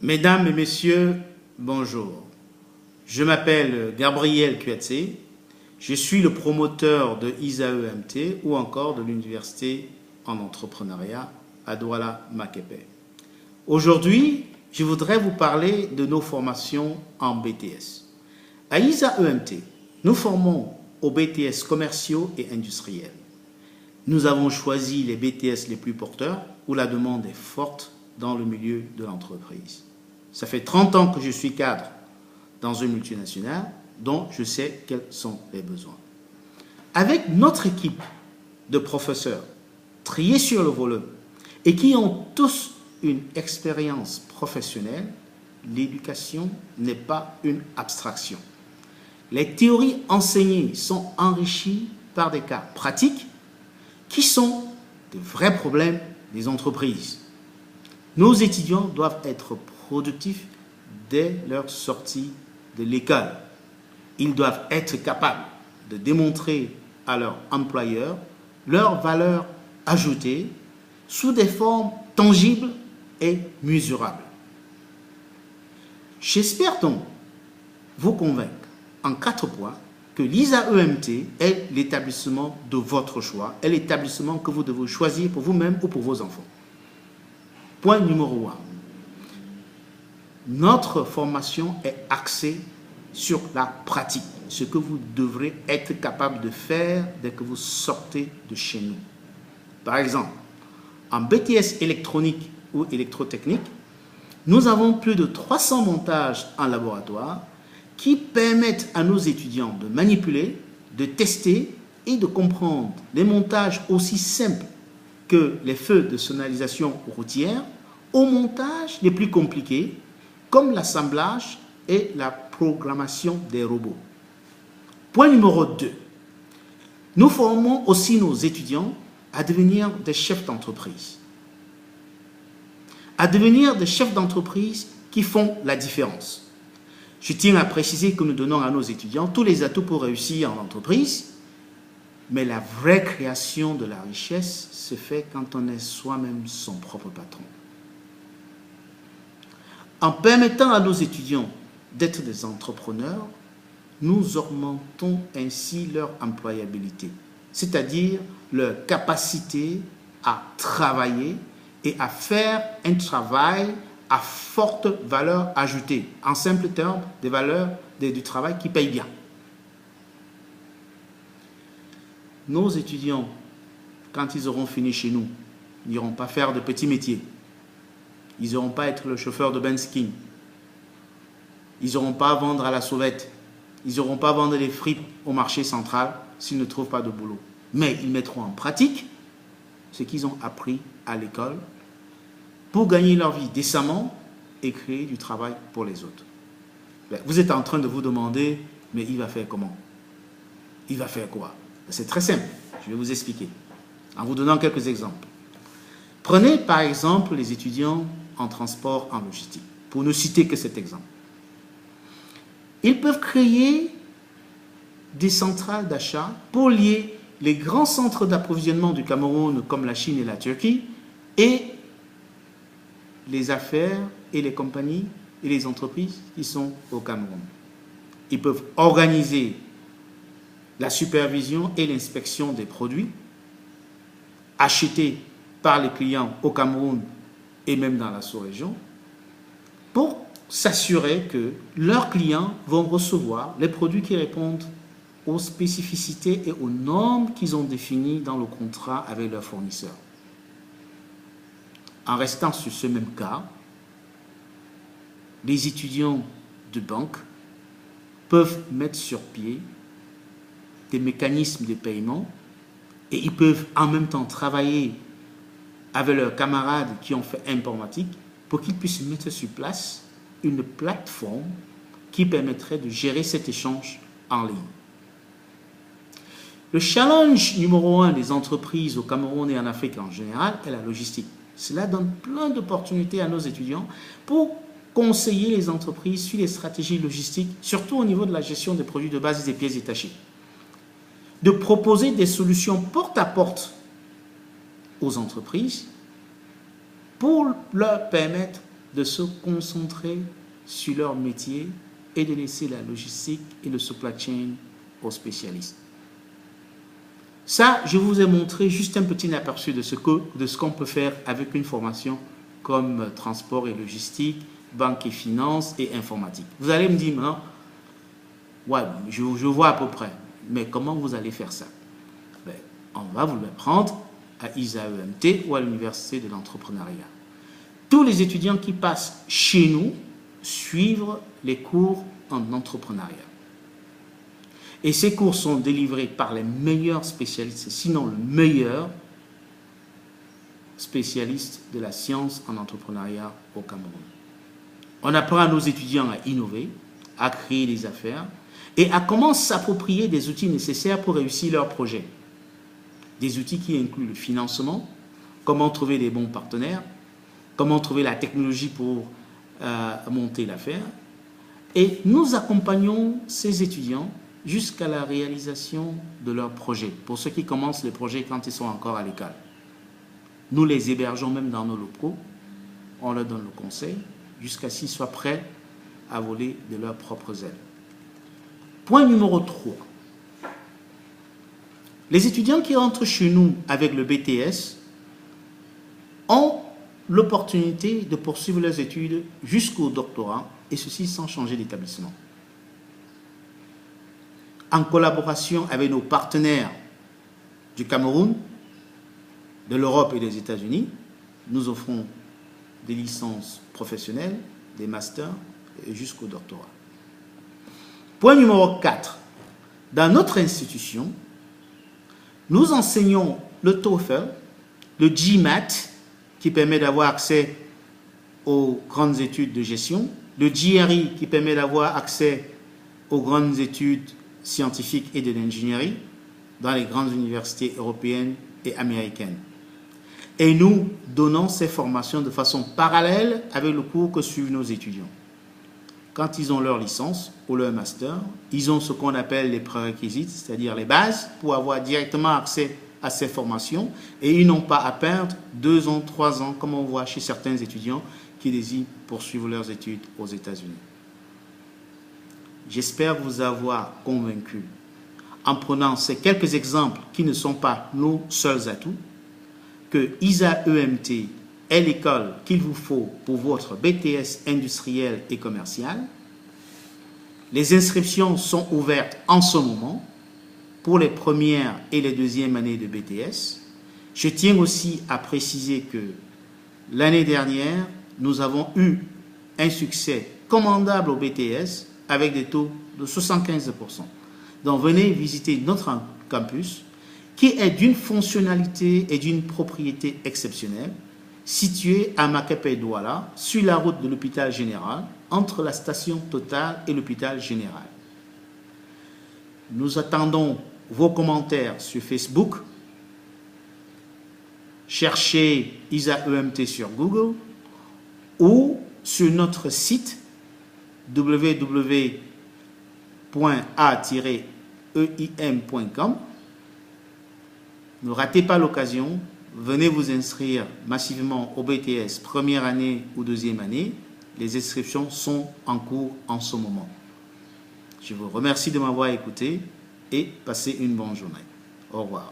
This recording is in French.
Mesdames et messieurs, bonjour. Je m'appelle Gabriel Kuatse. Je suis le promoteur de ISAE-MT ou encore de l'Université en entrepreneuriat à Douala-Makepe. Aujourd'hui, je voudrais vous parler de nos formations en BTS. À ISAE-MT, nous formons aux BTS commerciaux et industriels. Nous avons choisi les BTS les plus porteurs où la demande est forte dans le milieu de l'entreprise. Ça fait 30 ans que je suis cadre dans une multinationale, dont je sais quels sont les besoins. Avec notre équipe de professeurs triés sur le volume et qui ont tous une expérience professionnelle, l'éducation n'est pas une abstraction. Les théories enseignées sont enrichies par des cas pratiques qui sont de vrais problèmes des entreprises. Nos étudiants doivent être productifs dès leur sortie de l'école. Ils doivent être capables de démontrer à leur employeur leur valeur ajoutée sous des formes tangibles et mesurables. J'espère donc vous convaincre en 4 points que l'ISAE-MT est l'établissement de votre choix, est l'établissement que vous devez choisir pour vous-même ou pour vos enfants. Point numéro 1. Notre formation est axée sur la pratique, ce que vous devrez être capable de faire dès que vous sortez de chez nous. Par exemple, en BTS électronique ou électrotechnique, nous avons plus de 300 montages en laboratoire qui permettent à nos étudiants de manipuler, de tester et de comprendre des montages aussi simples que les feux de signalisation routière aux montages les plus compliqués comme l'assemblage et la programmation des robots. Point numéro 2. Nous formons aussi nos étudiants à devenir des chefs d'entreprise. À devenir des chefs d'entreprise qui font la différence. Je tiens à préciser que nous donnons à nos étudiants tous les atouts pour réussir en entreprise, mais la vraie création de la richesse se fait quand on est soi-même son propre patron. En permettant à nos étudiants d'être des entrepreneurs, nous augmentons ainsi leur employabilité, c'est-à-dire leur capacité à travailler et à faire un travail à forte valeur ajoutée. En simple termes, des valeurs du travail qui payent bien. Nos étudiants, quand ils auront fini chez nous, n'iront pas faire de petits métiers. Ils n'auront pas à être le chauffeur de Benskin. Ils n'auront pas à vendre à la sauvette. Ils n'auront pas à vendre des frites au marché central s'ils ne trouvent pas de boulot. Mais ils mettront en pratique ce qu'ils ont appris à l'école pour gagner leur vie décemment et créer du travail pour les autres. Vous êtes en train de vous demander, mais il va faire comment? Il va faire quoi? C'est très simple, je vais vous expliquer, en vous donnant quelques exemples. Prenez par exemple les étudiants en transport, en logistique, pour ne citer que cet exemple. Ils peuvent créer des centrales d'achat pour lier les grands centres d'approvisionnement du Cameroun, comme la Chine et la Turquie, et les affaires et les compagnies et les entreprises qui sont au Cameroun. Ils peuvent organiser la supervision et l'inspection des produits achetés par les clients au Cameroun et même dans la sous-région pour s'assurer que leurs clients vont recevoir les produits qui répondent aux spécificités et aux normes qu'ils ont définies dans le contrat avec leurs fournisseurs. En restant sur ce même cas, les étudiants de banque peuvent mettre sur pied des mécanismes de paiement et ils peuvent en même temps travailler avec leurs camarades qui ont fait informatique pour qu'ils puissent mettre sur place une plateforme qui permettrait de gérer cet échange en ligne. Le challenge numéro 1 des entreprises au Cameroun et en Afrique en général est la logistique. Cela donne plein d'opportunités à nos étudiants pour conseiller les entreprises sur les stratégies logistiques, surtout au niveau de la gestion des produits de base et des pièces détachées. De proposer des solutions porte à porte aux entreprises pour leur permettre de se concentrer sur leur métier et de laisser la logistique et le supply chain aux spécialistes. Ça, je vous ai montré juste un petit aperçu de ce qu'on peut faire avec une formation comme transport et logistique, banque et finance et informatique. Vous allez me dire, non, ouais, je vois à peu près, mais comment vous allez faire ça? Ben, on va vous l'apprendre à ISAE-MT ou à l'Université de l'entrepreneuriat. Tous les étudiants qui passent chez nous suivent les cours en entrepreneuriat. Et ces cours sont délivrés par les meilleurs spécialistes, sinon le meilleur spécialiste de la science en entrepreneuriat au Cameroun. On apprend à nos étudiants à innover, à créer des affaires et à comment s'approprier des outils nécessaires pour réussir leurs projets. Des outils qui incluent le financement, comment trouver des bons partenaires, comment trouver la technologie pour monter l'affaire. Et nous accompagnons ces étudiants jusqu'à la réalisation de leurs projets. Pour ceux qui commencent les projets quand ils sont encore à l'école. Nous les hébergeons même dans nos locaux. On leur donne le conseil jusqu'à ce qu'ils soient prêts à voler de leurs propres ailes. Point numéro 3. Les étudiants qui rentrent chez nous avec le BTS ont l'opportunité de poursuivre leurs études jusqu'au doctorat, et ceci sans changer d'établissement. En collaboration avec nos partenaires du Cameroun, de l'Europe et des États-Unis, nous offrons des licences professionnelles, des masters et jusqu'au doctorat. Point numéro 4. Dans notre institution, nous enseignons le TOEFL, le GMAT, qui permet d'avoir accès aux grandes études de gestion, le GRE, qui permet d'avoir accès aux grandes études scientifiques et de l'ingénierie dans les grandes universités européennes et américaines. Et nous donnons ces formations de façon parallèle avec le cours que suivent nos étudiants. Quand ils ont leur licence ou leur master, ils ont ce qu'on appelle les prérequis, c'est-à-dire les bases pour avoir directement accès à ces formations, et ils n'ont pas à perdre 2 ans, 3 ans, comme on voit chez certains étudiants qui désirent poursuivre leurs études aux États-Unis. J'espère vous avoir convaincu en prenant ces quelques exemples qui ne sont pas nos seuls atouts, que ISAE-MT est l'école qu'il vous faut pour votre BTS industriel et commercial. Les inscriptions sont ouvertes en ce moment pour les premières et les deuxièmes années de BTS. Je tiens aussi à préciser que l'année dernière, nous avons eu un succès commandable au BTS avec des taux de 75%. Donc venez visiter notre campus qui est d'une fonctionnalité et d'une propriété exceptionnelle, situé à Makape-Douala, sur la route de l'hôpital général, entre la station Total et l'hôpital général. Nous attendons vos commentaires sur Facebook. Cherchez ISAE-MT sur Google ou sur notre site www.a-eim.com. Ne ratez pas l'occasion, venez vous inscrire massivement au BTS première année ou deuxième année. Les inscriptions sont en cours en ce moment. Je vous remercie de m'avoir écouté et passez une bonne journée. Au revoir.